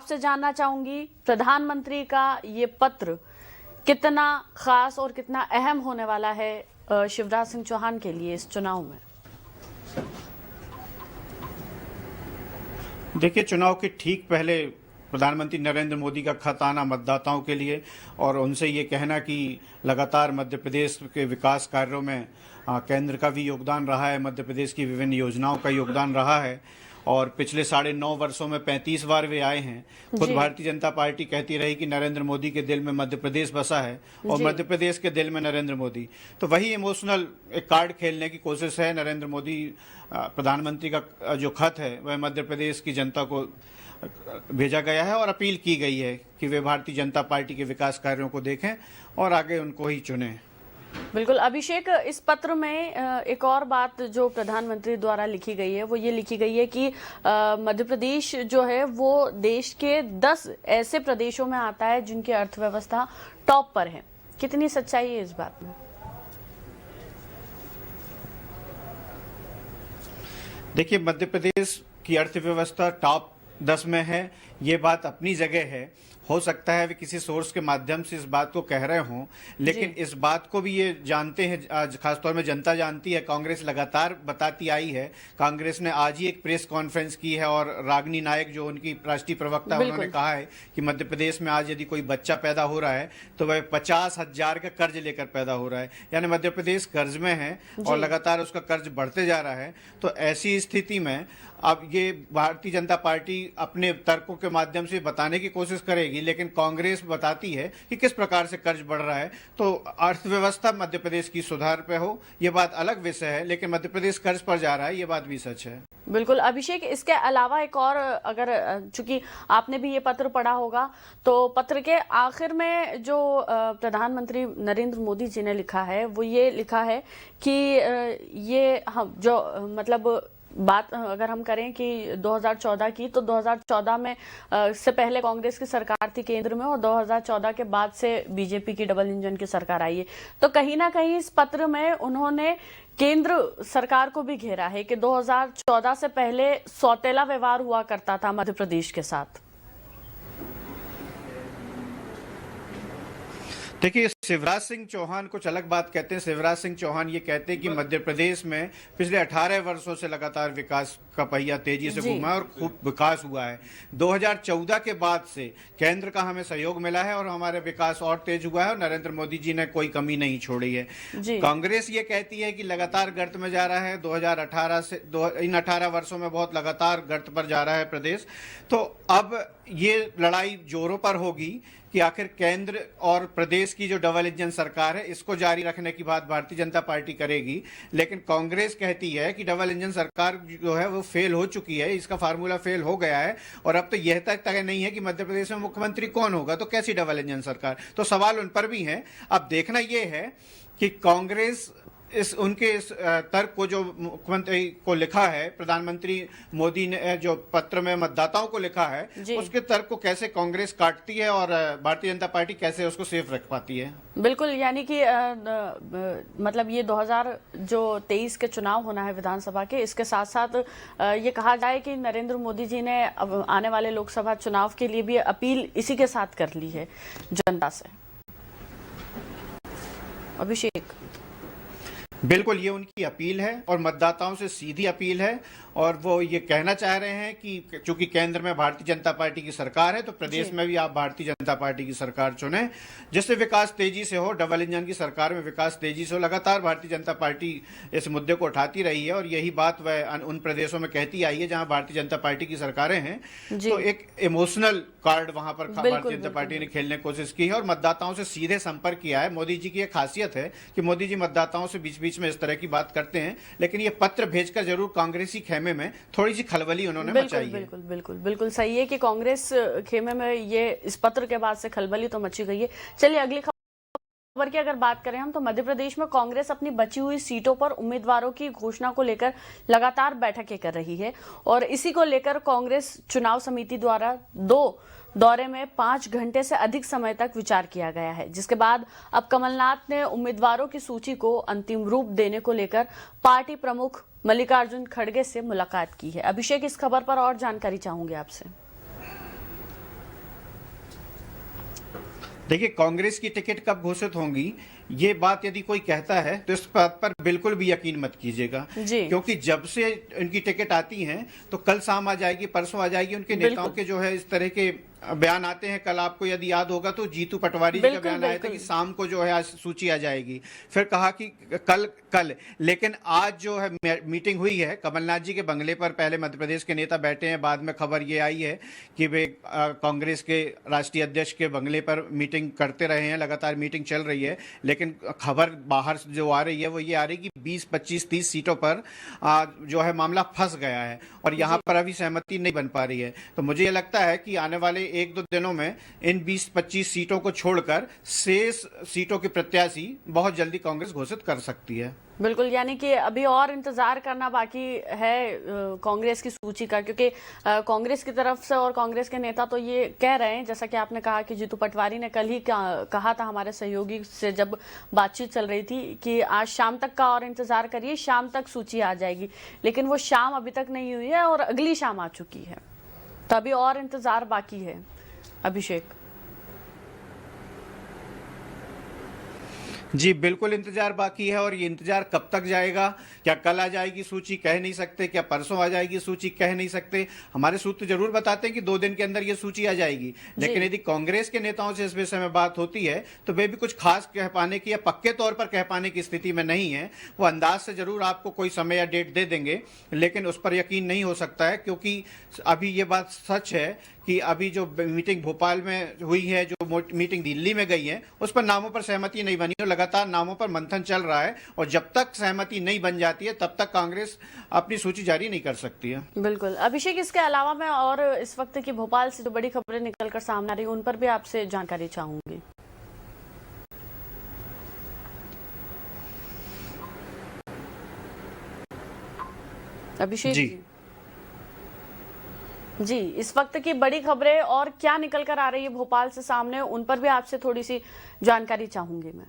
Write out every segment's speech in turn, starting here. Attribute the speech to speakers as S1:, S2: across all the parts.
S1: आपसे जानना चाहूंगी, प्रधानमंत्री का ये पत्र कितना खास और कितना अहम होने वाला है शिवराज सिंह चौहान के लिए इस चुनाव में?
S2: देखिए, चुनाव के ठीक पहले प्रधानमंत्री नरेंद्र मोदी का खत आना मतदाताओं के लिए और उनसे ये कहना कि लगातार मध्य प्रदेश के विकास कार्यों में केंद्र का भी योगदान रहा है, मध्य प्रदेश की विभिन्न योजनाओं का योगदान रहा है और पिछले 9.5 वर्षों में 35 बार वे आए हैं। खुद भारतीय जनता पार्टी कहती रही कि नरेंद्र मोदी के दिल में मध्य प्रदेश बसा है और मध्य प्रदेश के दिल में नरेंद्र मोदी। तो वही इमोशनल एक कार्ड खेलने की कोशिश है। नरेंद्र मोदी प्रधानमंत्री का जो खत है वह मध्य प्रदेश की जनता को भेजा गया है और अपील की गई है कि वे भारतीय जनता पार्टी के विकास कार्यों को देखें और आगे उनको ही चुनें।
S1: बिल्कुल अभिषेक, इस पत्र में एक और बात जो प्रधानमंत्री द्वारा लिखी गई है वो ये लिखी गई है कि मध्य प्रदेश जो है वो देश के 10 ऐसे प्रदेशों में आता है जिनकी अर्थव्यवस्था टॉप पर है। कितनी सच्चाई है इस बात में?
S2: देखिए, मध्य प्रदेश की अर्थव्यवस्था टॉप 10 में है, ये बात अपनी जगह है। हो सकता है वे किसी सोर्स के माध्यम से इस बात को कह रहे हों, लेकिन इस बात को भी ये जानते हैं, आज खासतौर में जनता जानती है, कांग्रेस लगातार बताती आई है। कांग्रेस ने आज ही एक प्रेस कॉन्फ्रेंस की है और रागिनी नायक जो उनकी राष्ट्रीय प्रवक्ता, उन्होंने कहा है कि मध्य प्रदेश में आज यदि कोई बच्चा पैदा हो रहा है तो वह 50,000 का कर्ज लेकर पैदा हो रहा है। यानी मध्य प्रदेश कर्ज में है और लगातार उसका कर्ज बढ़ते जा रहा है। तो ऐसी स्थिति में अब ये भारतीय जनता पार्टी अपने तर्कों के माध्यम से बताने की कोशिश करेगी, लेकिन कांग्रेस बताती है कि किस प्रकार से कर्ज बढ़ रहा है। तो अर्थव्यवस्था मध्य प्रदेश की सुधार पे हो, ये बात अलग विषय है, लेकिन मध्य प्रदेश कर्ज पर जा रहा है, ये बात भी सच है।
S1: बिल्कुल अभिषेक, इसके अलावा एक और, अगर चूंकि आपने भी ये पत्र पढ़ा होगा, तो पत्र के आखिर में जो प्रधानमंत्री नरेंद्र मोदी जी ने लिखा है वो ये लिखा है कि ये हम जो मतलब बात अगर हम करें कि 2014 की, तो 2014 में से पहले कांग्रेस की सरकार थी केंद्र में और 2014 के बाद से बीजेपी की डबल इंजन की सरकार आई है। तो कहीं ना कहीं इस पत्र में उन्होंने केंद्र सरकार को भी घेरा है कि 2014 से पहले सौतेला व्यवहार हुआ करता था मध्य प्रदेश के साथ।
S2: देखिए, शिवराज सिंह चौहान कुछ अलग बात कहते हैं। शिवराज सिंह चौहान ये कहते हैं कि मध्य प्रदेश में पिछले 18 वर्षों से लगातार विकास का पहिया तेजी से घूमा है और खूब विकास हुआ है। 2014 के बाद से केंद्र का हमें सहयोग मिला है और हमारे विकास और तेज हुआ है और नरेंद्र मोदी जी ने कोई कमी नहीं छोड़ी है। कांग्रेस ये कहती है कि लगातार गर्त में जा रहा है। 2018 से इन 18 वर्षों में बहुत लगातार गर्त पर जा रहा है प्रदेश। तो अब ये लड़ाई जोरों पर होगी कि आखिर केंद्र और प्रदेश की जो डबल इंजन सरकार है इसको जारी रखने की बात भारतीय जनता पार्टी करेगी, लेकिन कांग्रेस कहती है कि डबल इंजन सरकार जो है वो फेल हो चुकी है, इसका फार्मूला फेल हो गया है और अब तो यह तक तय नहीं है कि मध्य प्रदेश में मुख्यमंत्री कौन होगा, तो कैसी डबल इंजन सरकार। तो सवाल उन पर भी है। अब देखना यह है कि कांग्रेस उनके इस तर्क को जो मुख्यमंत्री को लिखा है, प्रधानमंत्री मोदी ने जो पत्र में मतदाताओं को लिखा है, उसके तर्क को कैसे कांग्रेस काटती है और भारतीय जनता पार्टी कैसे उसको सेफ रख पाती है। बिल्कुल,
S1: यानी कि मतलब ये 2023 के चुनाव होना है विधानसभा के, इसके साथ साथ ये कहा जाए कि नरेंद्र मोदी जी ने अब आने वाले लोकसभा चुनाव के लिए भी अपील इसी के साथ कर ली है जनता से। अभिषेक,
S2: बिल्कुल ये उनकी अपील है और मतदाताओं से सीधी अपील है और वो ये कहना चाह रहे हैं कि चूंकि केंद्र में भारतीय जनता पार्टी की सरकार है तो प्रदेश में भी आप भारतीय जनता पार्टी की सरकार चुने, जिससे विकास तेजी से हो, डबल इंजन की सरकार में विकास तेजी से हो। लगातार भारतीय जनता पार्टी इस मुद्दे को उठाती रही है और यही बात वह उन प्रदेशों में कहती आई है जहां भारतीय जनता पार्टी की सरकारें हैं। तो एक इमोशनल कार्ड वहां पर भारतीय जनता पार्टी ने खेलने की कोशिश की है और मतदाताओं से सीधे संपर्क किया है। मोदी जी की एक खासियत है कि मोदी जी मतदाताओं से बीच बीच में इस तरह की बात करते हैं, लेकिन ये पत्र भेजकर जरूर कांग्रेसी खेमे में थोड़ी सी खलबली उन्होंने मचाई है।
S1: बिल्कुल बिल्कुल बिल्कुल सही है कि कांग्रेस खेमे में ये इस पत्र के बाद से खलबली तो मची गई है। चलिए अगली खबर की अगर बात करें हम, तो मध्य प्रदेश में कांग्रेस अपनी बची हुई सीटों पर उम्मीदवारों की घोषणा को लेकर लगातार बैठकें कर रही है और इसी को लेकर कांग्रेस चुनाव समिति द्वारा 2 दौरे में 5 घंटे से अधिक समय तक विचार किया गया है, जिसके बाद अब कमलनाथ ने उम्मीदवारों की सूची को अंतिम रूप देने को लेकर पार्टी प्रमुख मल्लिकार्जुन खड़गे से मुलाकात की है। अभिषेक, इस खबर पर और जानकारी चाहूंगे आपसे।
S2: देखिए, कांग्रेस की टिकट कब घोषित होंगी, ये बात यदि कोई कहता है तो इस बात पर बिल्कुल भी यकीन मत कीजिएगा,
S1: जी।
S2: क्योंकि जब से उनकी टिकट आती हैं तो कल शाम आ जाएगी, परसों आ जाएगी। उनके नेताओं के जो है इस तरह के बयान आते हैं। कल आपको यदि याद होगा तो जीतू पटवारी जी का बयान आया था कि शाम को जो है आज सूची आ जाएगी। फिर कहा कि कल, लेकिन आज जो है मीटिंग हुई है कमलनाथ जी के बंगले पर। पहले मध्य प्रदेश के नेता बैठे हैं, बाद में खबर ये आई है कि वे कांग्रेस के राष्ट्रीय अध्यक्ष के बंगले पर मीटिंग करते रहे हैं। लगातार मीटिंग चल रही है, लेकिन खबर बाहर जो आ रही है वो ये आ रही है कि 20, 25, 30 सीटों पर जो है मामला फंस गया है और यहाँ पर अभी सहमति नहीं बन पा रही है। तो मुझे ये लगता है कि आने वाले 1-2 दिनों में इन 20-25 सीटों को छोड़कर शेष सीटों के प्रत्याशी बहुत जल्दी कांग्रेस घोषित कर सकती है।
S1: बिल्कुल, यानी कि अभी और इंतजार करना बाकी है कांग्रेस की सूची का, क्योंकि कांग्रेस की तरफ से और कांग्रेस के नेता तो ये कह रहे हैं, जैसा कि आपने कहा कि जीतू पटवारी ने कल ही कहा था हमारे सहयोगी से जब बातचीत चल रही थी कि आज शाम तक का और इंतजार करिए, शाम तक सूची आ जाएगी। लेकिन वो शाम अभी तक नहीं हुई है और अगली शाम आ चुकी है, तो अभी और इंतजार बाकी है। अभिषेक
S2: जी बिल्कुल इंतजार बाकी है, और ये इंतजार कब तक जाएगा? क्या कल आ जाएगी सूची? कह नहीं सकते। क्या परसों आ जाएगी सूची? कह नहीं सकते। हमारे सूत्र जरूर बताते हैं कि 2 दिन के अंदर ये सूची आ जाएगी, लेकिन यदि कांग्रेस के नेताओं से इस विषय में बात होती है तो वे भी कुछ खास कह पाने की या पक्के तौर पर कह पाने की स्थिति में नहीं है। वो अंदाज से जरूर आपको कोई समय या डेट दे देंगे, लेकिन उस पर यकीन नहीं हो सकता है, क्योंकि अभी ये बात सच है कि अभी जो मीटिंग भोपाल में हुई है, जो मीटिंग दिल्ली में गई है, उस पर नामों पर सहमति नहीं बनी और लगातार नामों पर मंथन चल रहा है। और जब तक सहमति नहीं बन जाती है तब तक कांग्रेस अपनी सूची जारी नहीं कर सकती है।
S1: बिल्कुल अभिषेक, इसके अलावा मैं और इस वक्त की भोपाल से जो बड़ी खबरें निकलकर सामने आ रही उन पर भी आपसे जानकारी चाहूंगी। अभिषेक जी, इस वक्त की बड़ी खबरें और क्या निकल कर आ रही है भोपाल से सामने, उन पर भी आपसे थोड़ी सी जानकारी चाहूंगी मैं।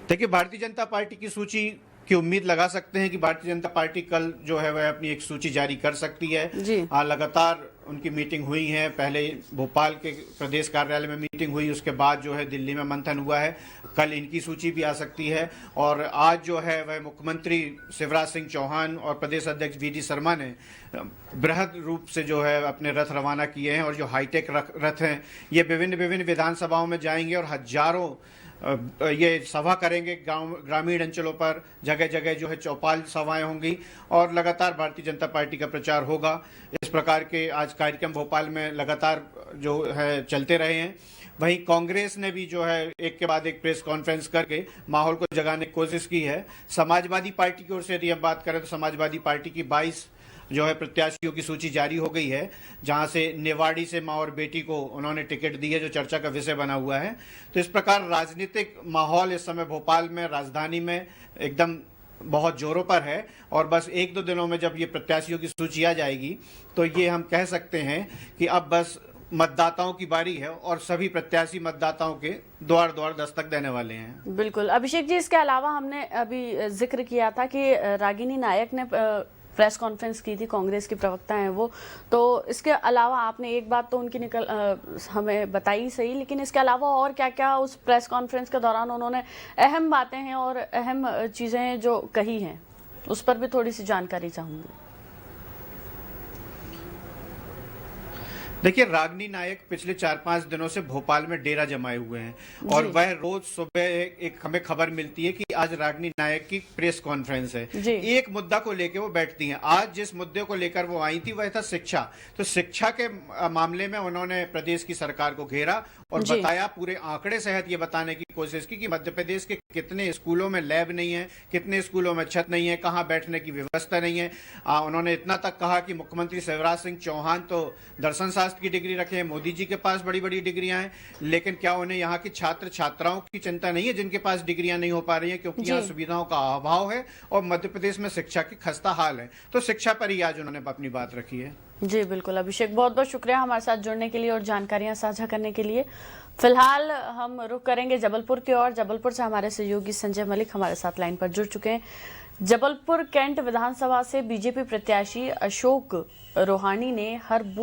S2: देखिए, भारतीय जनता पार्टी की सूची की उम्मीद लगा सकते हैं कि भारतीय जनता पार्टी कल जो है वह अपनी एक सूची जारी कर सकती है। लगातार उनकी मीटिंग हुई है, पहले भोपाल के प्रदेश कार्यालय में मीटिंग हुई, उसके बाद जो है दिल्ली में मंथन हुआ है। कल इनकी सूची भी आ सकती है। और आज जो है वह मुख्यमंत्री शिवराज सिंह चौहान और प्रदेश अध्यक्ष वी डी शर्मा ने बृहद रूप से जो है अपने रथ रवाना किए हैं, और जो हाईटेक रथ हैं ये विभिन्न विधानसभाओं में जाएंगे और हजारों ये सभा करेंगे। ग्रामीण अंचलों पर जगह जगह जो है चौपाल सभाएं होंगी और लगातार भारतीय जनता पार्टी का प्रचार होगा। इस प्रकार के आज कार्यक्रम भोपाल में लगातार जो है चलते रहे हैं। वहीं कांग्रेस ने भी जो है एक के बाद एक प्रेस कॉन्फ्रेंस करके माहौल को जगाने की कोशिश की है। समाजवादी पार्टी की ओर से यदि हम बात करें तो समाजवादी पार्टी की 22 जो है प्रत्याशियों की सूची जारी हो गई है, जहां से निवाड़ी से मां और बेटी को उन्होंने टिकट दी है, जो चर्चा का विषय बना हुआ है। तो इस प्रकार राजनीतिक माहौल इस समय भोपाल में, राजधानी में एकदम बहुत जोरों पर है। और बस 1-2 दिनों में जब ये प्रत्याशियों की सूची आ जाएगी तो ये हम कह सकते हैं कि अब बस मतदाताओं की बारी है और सभी प्रत्याशी मतदाताओं के द्वार द्वार दस्तक देने वाले हैं।
S1: बिल्कुल अभिषेक जी, इसके अलावा हमने अभी जिक्र किया था कि रागिनी नायक ने प्रेस कॉन्फ्रेंस की थी, कांग्रेस की प्रवक्ता हैं वो, तो इसके अलावा आपने एक बात तो उनकी हमें बताई सही, लेकिन इसके अलावा और क्या क्या उस प्रेस कॉन्फ्रेंस के दौरान उन्होंने अहम बातें हैं और अहम चीजें जो कही हैं, उस पर भी थोड़ी सी जानकारी चाहूंगी।
S2: देखिए, रागिनी नायक पिछले 4-5 दिनों से भोपाल में डेरा जमाए हुए हैं और वह रोज सुबह एक हमें खबर मिलती है कि आज रागिनी नायक की प्रेस कॉन्फ्रेंस है। एक मुद्दा को लेकर वो बैठती हैं। आज जिस मुद्दे को लेकर वो आई थी वह था शिक्षा। तो शिक्षा के मामले में उन्होंने प्रदेश की सरकार को घेरा और बताया, पूरे आंकड़े सहित ये बताने की कोशिश की कि मध्य प्रदेश के कितने स्कूलों में लैब नहीं है, कितने स्कूलों में छत नहीं है, कहाँ बैठने की व्यवस्था नहीं है। उन्होंने इतना तक कहा कि मुख्यमंत्री शिवराज सिंह चौहान तो दर्शन शास्त्र की डिग्री रखे हैं, मोदी जी के पास बड़ी बड़ी डिग्रियां हैं, लेकिन क्या उन्हें यहाँ की छात्र छात्राओं की चिंता नहीं है जिनके पास डिग्रियां नहीं हो पा रही हैं, क्योंकि यहाँ सुविधाओं का अभाव है और मध्य प्रदेश में शिक्षा की खस्ता हाल है। तो शिक्षा पर ही आज उन्होंने अपनी बात रखी है।
S1: जी बिल्कुल अभिषेक, बहुत बहुत शुक्रिया हमारे साथ जुड़ने के लिए और जानकारियां साझा करने के लिए। फिलहाल हम रुक करेंगे जबलपुर की ओर। जबलपुर से हमारे सहयोगी संजय मलिक हमारे साथ लाइन पर जुड़ चुके हैं। जबलपुर कैंट विधानसभा से बीजेपी प्रत्याशी अशोक रोहानी ने हर बूथ